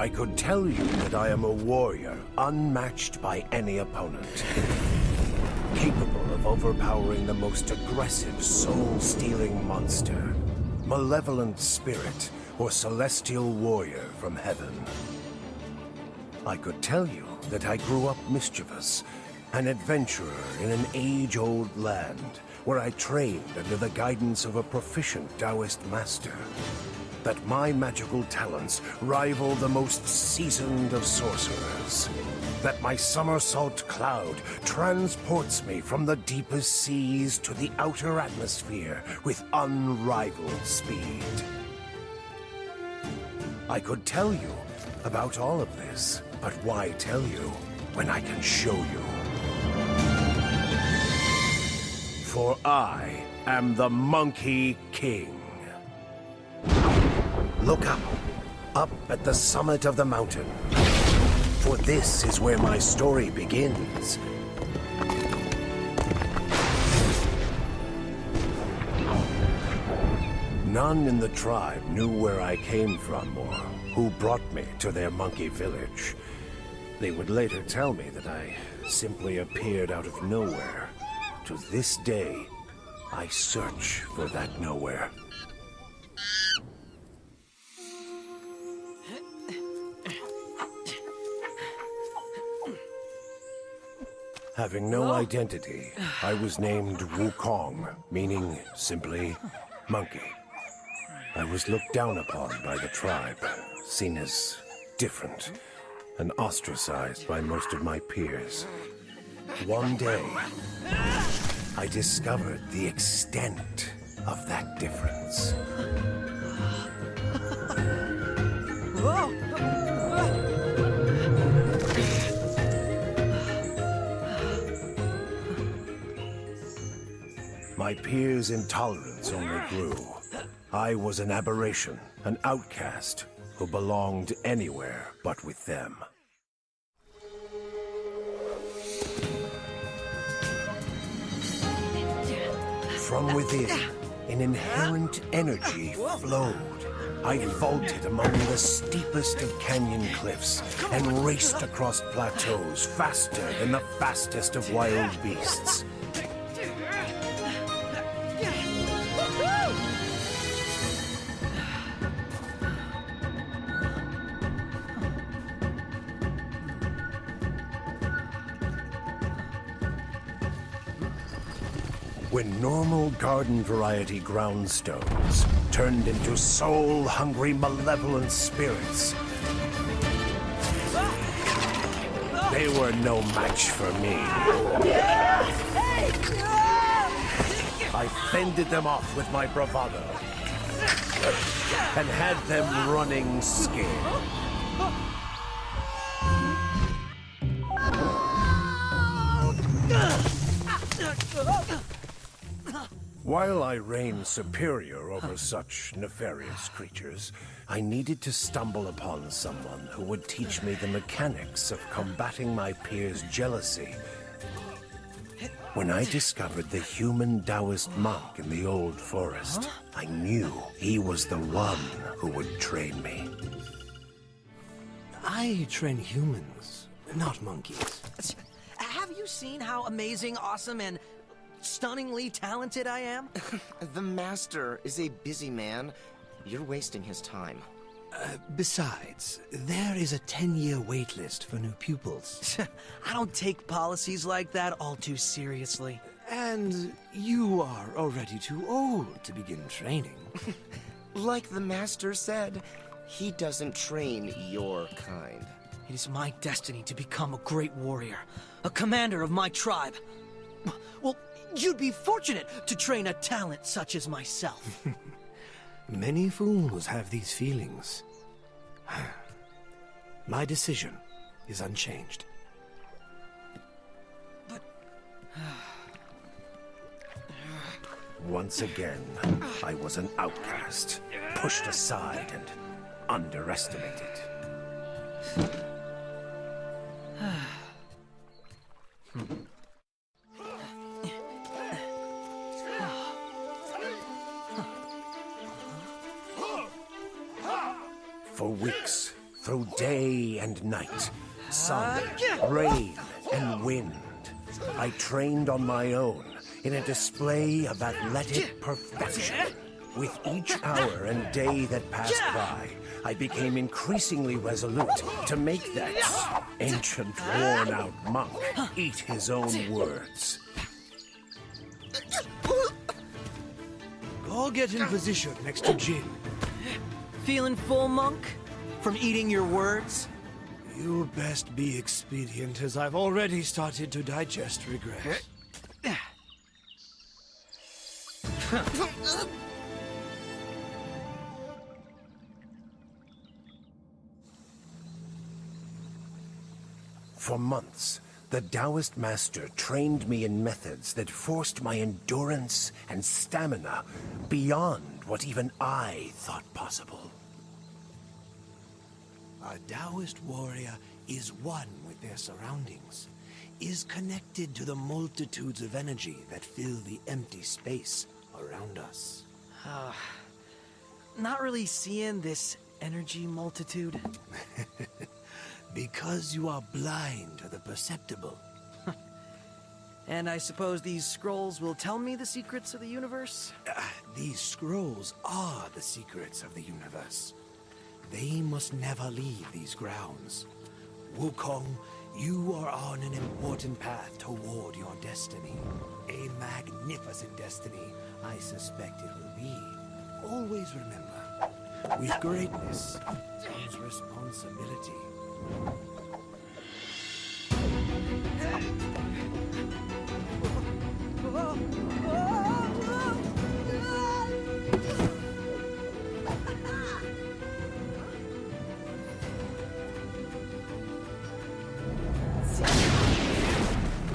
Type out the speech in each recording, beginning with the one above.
I could tell you that I am a warrior unmatched by any opponent. Capable of overpowering the most aggressive, soul-stealing monster, malevolent spirit, or celestial warrior from heaven. I could tell you that I grew up mischievous, an adventurer in an age-old land where I trained under the guidance of a proficient Taoist master. That my magical talents rival the most seasoned of sorcerers. That my somersault cloud transports me from the deepest seas to the outer atmosphere with unrivaled speed. I could tell you about all of this, but why tell you when I can show you? For I am the Monkey King. Look up at the summit of the mountain. For this is where my story begins. None in the tribe knew where I came from or who brought me to their monkey village. They would later tell me that I simply appeared out of nowhere. To this day, I search for that nowhere. Having no identity, I was named Wukong, meaning simply monkey. I was looked down upon by the tribe, seen as different, and ostracized by most of my peers. One day, I discovered the extent of that difference. My peers' intolerance only grew. I was an aberration, an outcast, who belonged anywhere but with them. From within, an inherent energy flowed. I vaulted among the steepest of canyon cliffs and raced across plateaus faster than the fastest of wild beasts. When normal garden variety groundstones turned into soul-hungry malevolent spirits, they were no match for me. I fended them off with my bravado and had them running scared. While I reigned superior over such nefarious creatures, I needed to stumble upon someone who would teach me the mechanics of combating my peers' jealousy. When I discovered the human Taoist monk in the old forest, I knew he was the one who would train me. I train humans, not monkeys. Have you seen how amazing, awesome, and stunningly talented I am? The Master is a busy man. You're wasting his time. Besides, there is a 10-year wait list for new pupils. I don't take policies like that all too seriously. And you are already too old to begin training. Like the Master said, he doesn't train your kind. It is my destiny to become a great warrior, a commander of my tribe. Well, you'd be fortunate to train a talent such as myself. Many fools have these feelings. My decision is unchanged. But... Once again, I was an outcast, pushed aside and underestimated. For weeks, through day and night, sun, rain, and wind. I trained on my own in a display of athletic perfection. With each hour and day that passed by, I became increasingly resolute to make that ancient, worn-out monk eat his own words. Go get in position next to Jin. Feeling full, monk? From eating your words? You best be expedient, as I've already started to digest regret. For months, the Taoist master trained me in methods that forced my endurance and stamina beyond what even I thought possible. A Taoist warrior is one with their surroundings, is connected to the multitudes of energy that fill the empty space around us. Not really seeing this energy multitude. Because you are blind to the perceptible. And I suppose these scrolls will tell me the secrets of the universe? These scrolls are the secrets of the universe. They must never leave these grounds. Wukong, you are on an important path toward your destiny. A magnificent destiny, I suspect it will be. Always remember, with greatness comes responsibility.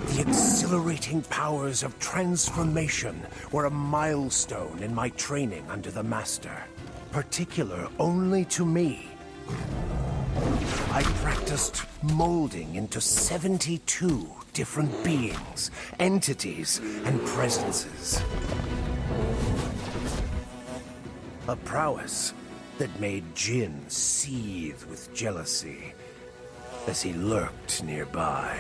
The exhilarating powers of transformation were a milestone in my training under the Master, particular only to me. I practiced molding into 72 different beings, entities, and presences. A prowess that made Jin seethe with jealousy as he lurked nearby.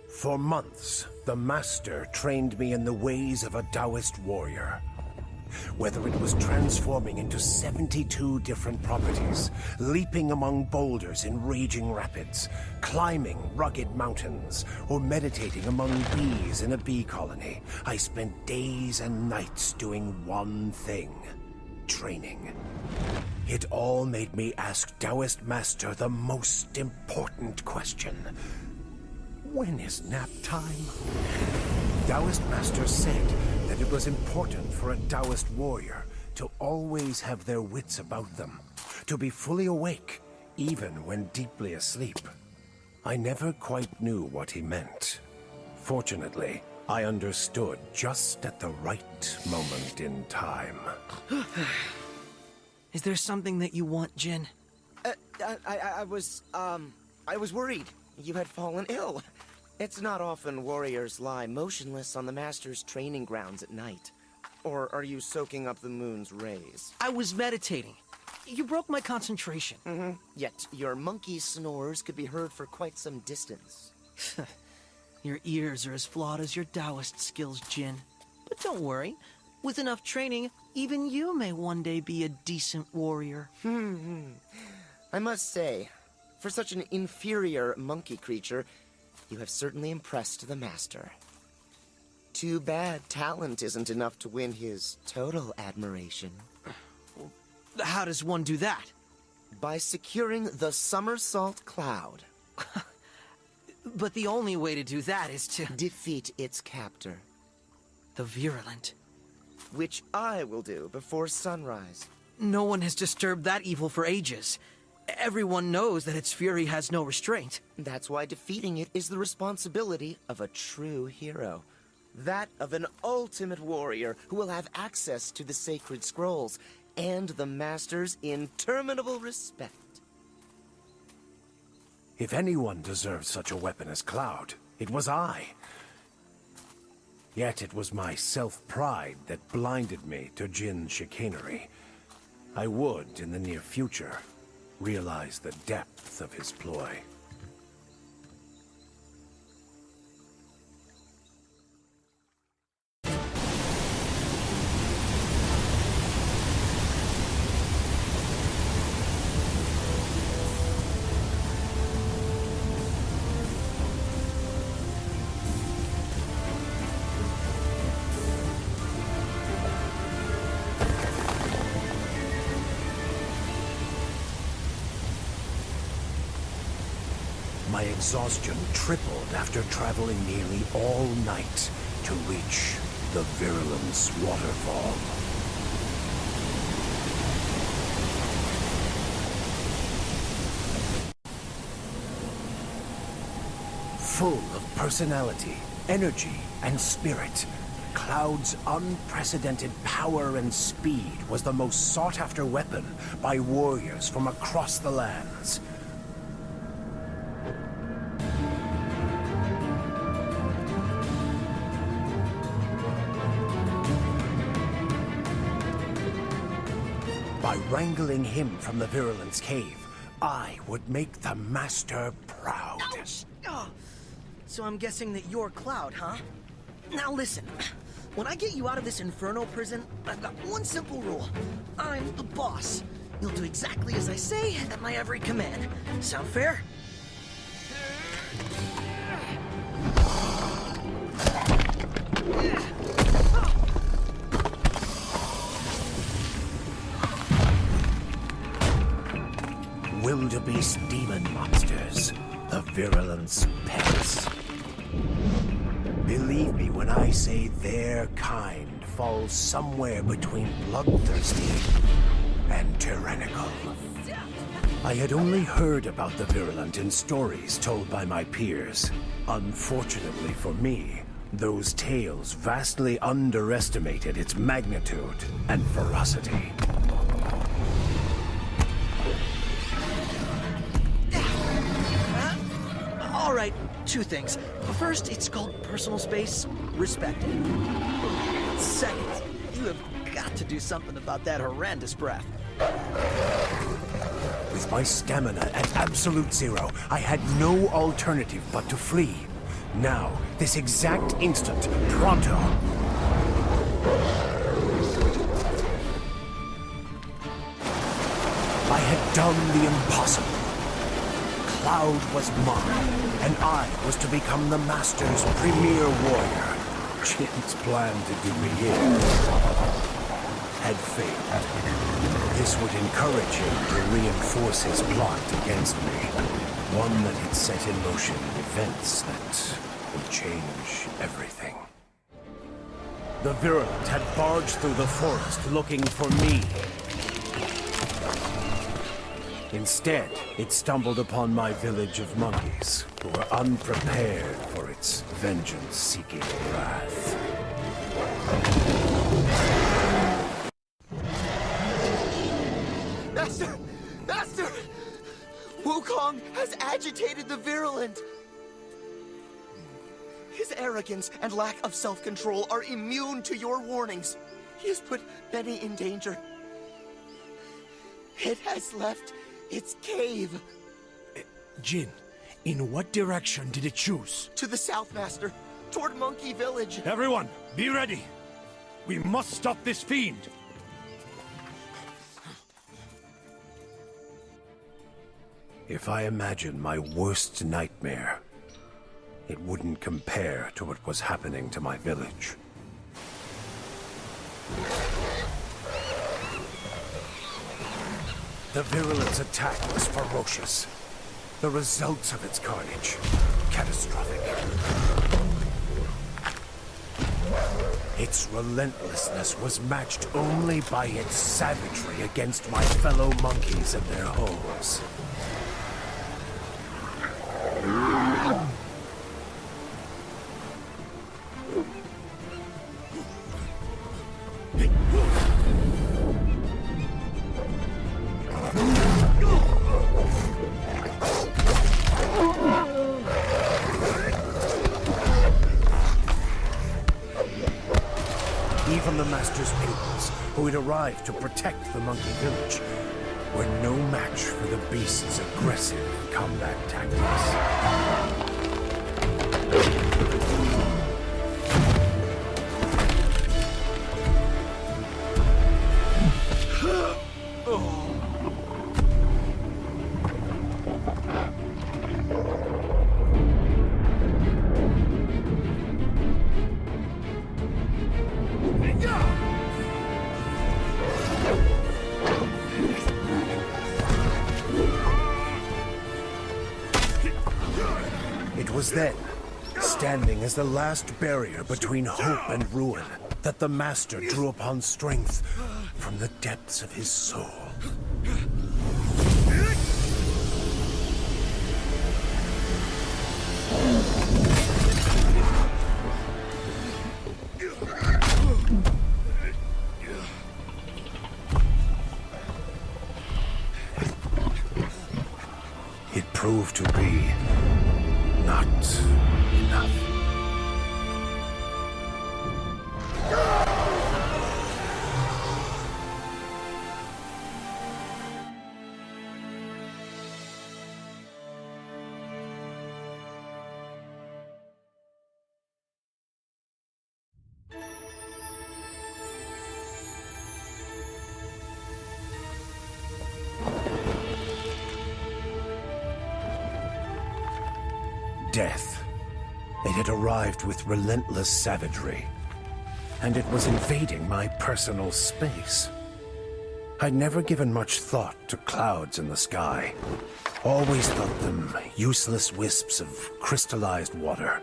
For months, the Master trained me in the ways of a Taoist warrior. Whether it was transforming into 72 different properties, leaping among boulders in raging rapids, climbing rugged mountains, or meditating among bees in a bee colony, I spent days and nights doing one thing: training. It all made me ask Taoist Master the most important question. When is nap time? Taoist Master said that it was important for a Taoist warrior to always have their wits about them, to be fully awake, even when deeply asleep. I never quite knew what he meant. Fortunately, I understood just at the right moment in time. Is there something that you want, Jin? I was worried you had fallen ill. It's not often warriors lie motionless on the Master's training grounds at night. Or are you soaking up the moon's rays? I was meditating. You broke my concentration. Yet your monkey snores could be heard for quite some distance. Your ears are as flawed as your Taoist skills, Jin. But don't worry. With enough training, even you may one day be a decent warrior. I must say, for such an inferior monkey creature, you have certainly impressed the Master. Too bad talent isn't enough to win his total admiration. How does one do that? By securing the somersault cloud. But the only way to do that is to... Defeat its captor. The virulent. which I will do before sunrise. No one has disturbed that evil for ages. Everyone knows that its fury has no restraint. That's why defeating it is the responsibility of a true hero. That of an ultimate warrior who will have access to the sacred scrolls and the Master's interminable respect. If anyone deserved such a weapon as Cloud, it was I. Yet it was my self-pride that blinded me to Jin's chicanery. I would, in the near future, realize the depth of his ploy. My exhaustion tripled after traveling nearly all night to reach the Virulence waterfall. Full of personality, energy, and spirit, Cloud's unprecedented power and speed was the most sought-after weapon by warriors from across the lands. By wrangling him from the Virulence cave, I would make the Master proud. Ouch! Oh. So I'm guessing that you're Cloud, huh? Now listen, when I get you out of this Inferno prison, I've got one simple rule. I'm the boss. You'll do exactly as I say at my every command. Sound fair? Wildebeest demon monsters, the Virulence pets. Believe me when I say their kind falls somewhere between bloodthirsty and tyrannical. I had only heard about the Virulent in stories told by my peers. Unfortunately for me, those tales vastly underestimated its magnitude and ferocity. All right, two things. First, it's called personal space. Respect it. Second, you have got to do something about that horrendous breath. With my stamina at absolute zero, I had no alternative but to flee. Now, this exact instant, pronto. I had done the impossible. Cloud was mine, and I was to become the Master's premier warrior. Jin's plan to do me in had failed. This would encourage him to reinforce his plot against me. One that had set in motion events that would change everything. The Virulent had barged through the forest looking for me. Instead, it stumbled upon my village of monkeys, who were unprepared for its vengeance-seeking wrath. Master! Master! Wukong has agitated the Virulent! His arrogance and lack of self-control are immune to your warnings. He has put many in danger. It has left its cave. Jin, in what direction did it choose? To the south, Master. Toward Monkey Village. Everyone, be ready. We must stop this fiend. If I imagine my worst nightmare, it wouldn't compare to what was happening to my village. The Virulent's attack was ferocious. The results of its carnage, catastrophic. Its relentlessness was matched only by its savagery against my fellow monkeys and their homes. Even the Master's pupils, who had arrived to protect the monkey village, were no match for the beast's aggressive combat tactics. It was then, standing as the last barrier between hope and ruin, that the Master drew upon strength from the depths of his soul. It proved to be not enough. Death. It had arrived with relentless savagery, and it was invading my personal space. I'd never given much thought to clouds in the sky. Always thought them useless wisps of crystallized water.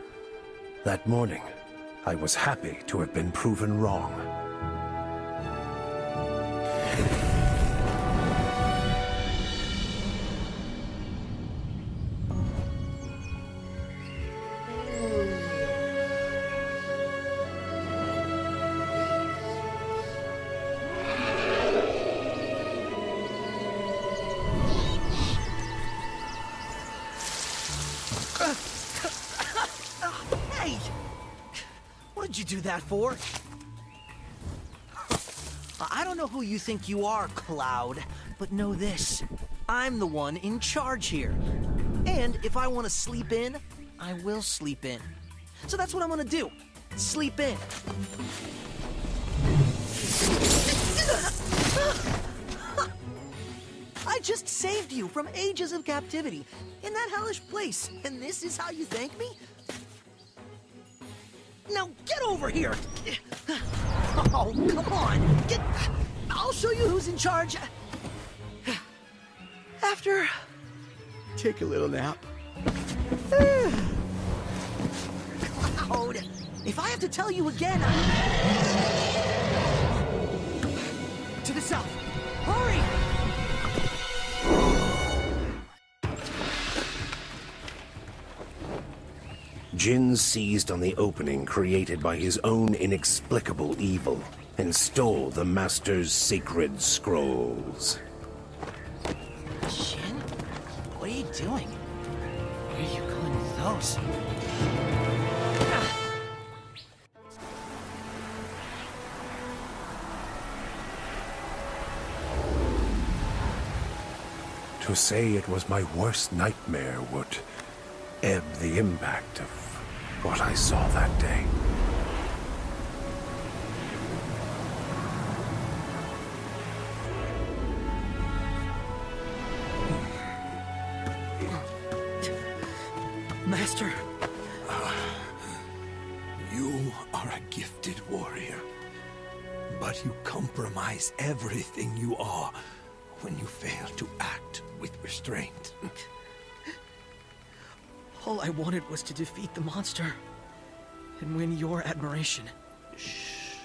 That morning, I was happy to have been proven wrong. Hey! What did you do that for? I don't know who you think you are, Cloud, but know this. I'm the one in charge here. And if I want to sleep in, I will sleep in. So that's what I'm gonna do. Sleep in. I just saved you from ages of captivity in that hellish place, and this is how you thank me? Now get over here! Oh, come on! I'll show you who's in charge. After... Take a little nap. Cloud, if I have to tell you again, to the south. Hurry! Jin seized on the opening created by his own inexplicable evil and stole the Master's sacred scrolls. Jin? What are you doing? Where are you going with those? To say it was my worst nightmare would ebb the impact of what I saw that day. Master. You are a gifted warrior, but you compromise everything you are when you fail to act with restraint. All I wanted was to defeat the monster and win your admiration. Shh.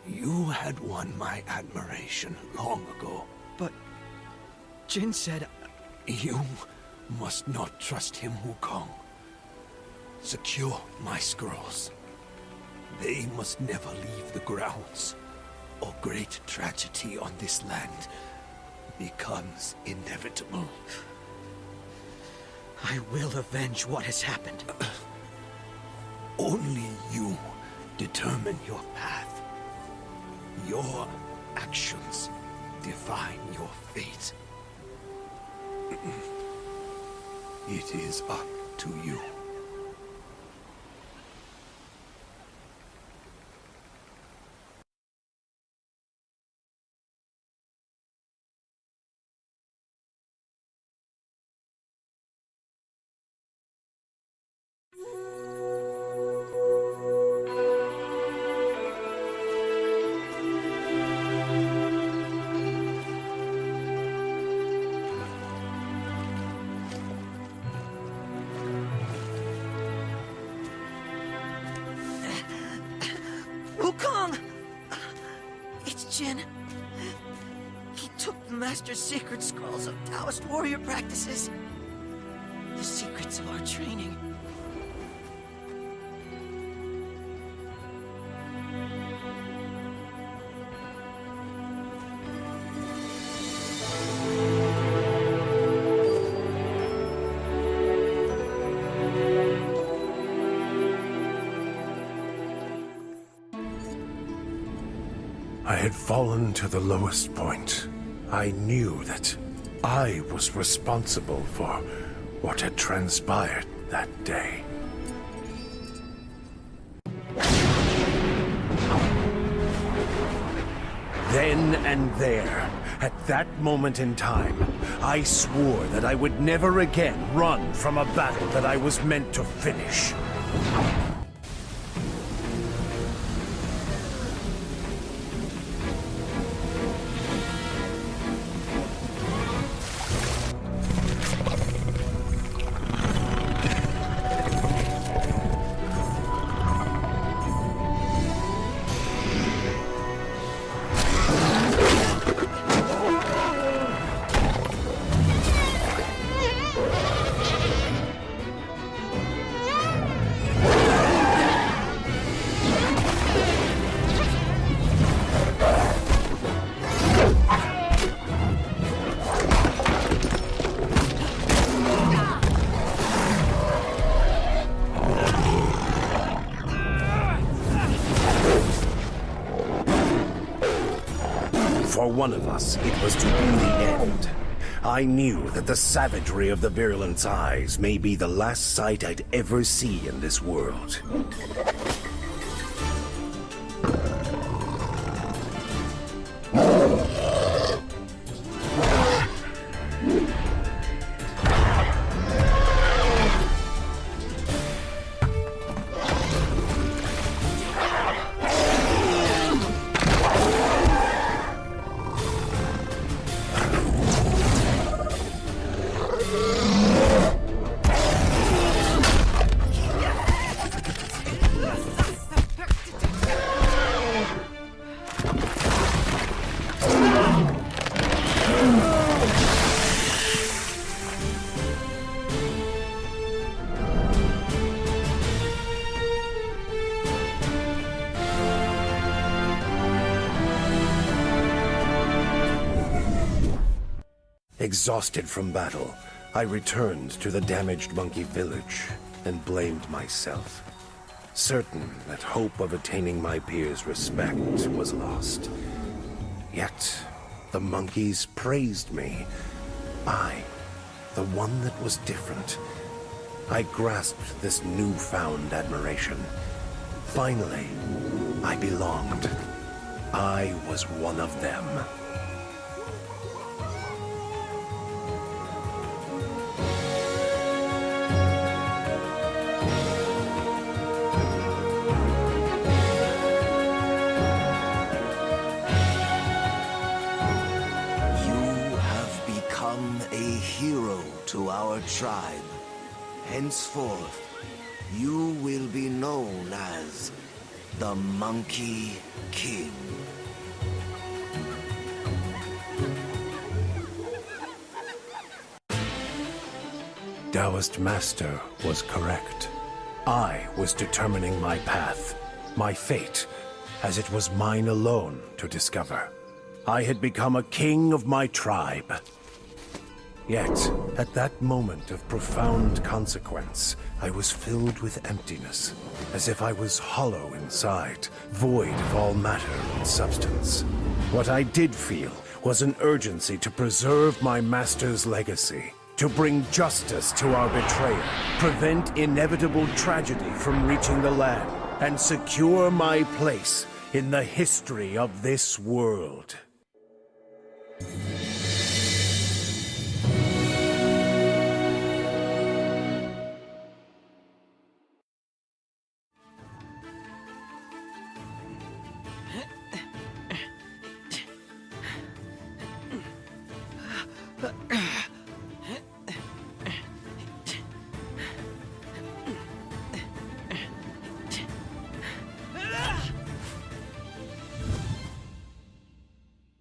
You had won my admiration long ago. But Jin said... You must not trust him, Wukong. Secure my scrolls. They must never leave the grounds, or great tragedy on this land becomes inevitable. I will avenge what has happened. Only you determine your path. Your actions define your fate. It is up to you. Wukong! It's Jin. He took the Master's sacred scrolls of Taoist warrior practices. The secrets of our training. I had fallen to the lowest point. I knew that I was responsible for what had transpired that day. Then and there, at that moment in time, I swore that I would never again run from a battle that I was meant to finish. For one of us, it was to be the end. I knew that the savagery of the Virulent's eyes may be the last sight I'd ever see in this world. Exhausted from battle, I returned to the damaged monkey village and blamed myself, certain that hope of attaining my peers' respect was lost. Yet, the monkeys praised me. I, the one that was different. I grasped this newfound admiration. Finally, I belonged. I was one of them. To our tribe. Henceforth, you will be known as The Monkey King. Taoist Master was correct. I was determining my path, my fate, as it was mine alone to discover. I had become a king of my tribe. Yet, at that moment of profound consequence, I was filled with emptiness, as if I was hollow inside, void of all matter and substance. What I did feel was an urgency to preserve my master's legacy, to bring justice to our betrayer, prevent inevitable tragedy from reaching the land, and secure my place in the history of this world.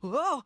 Whoa!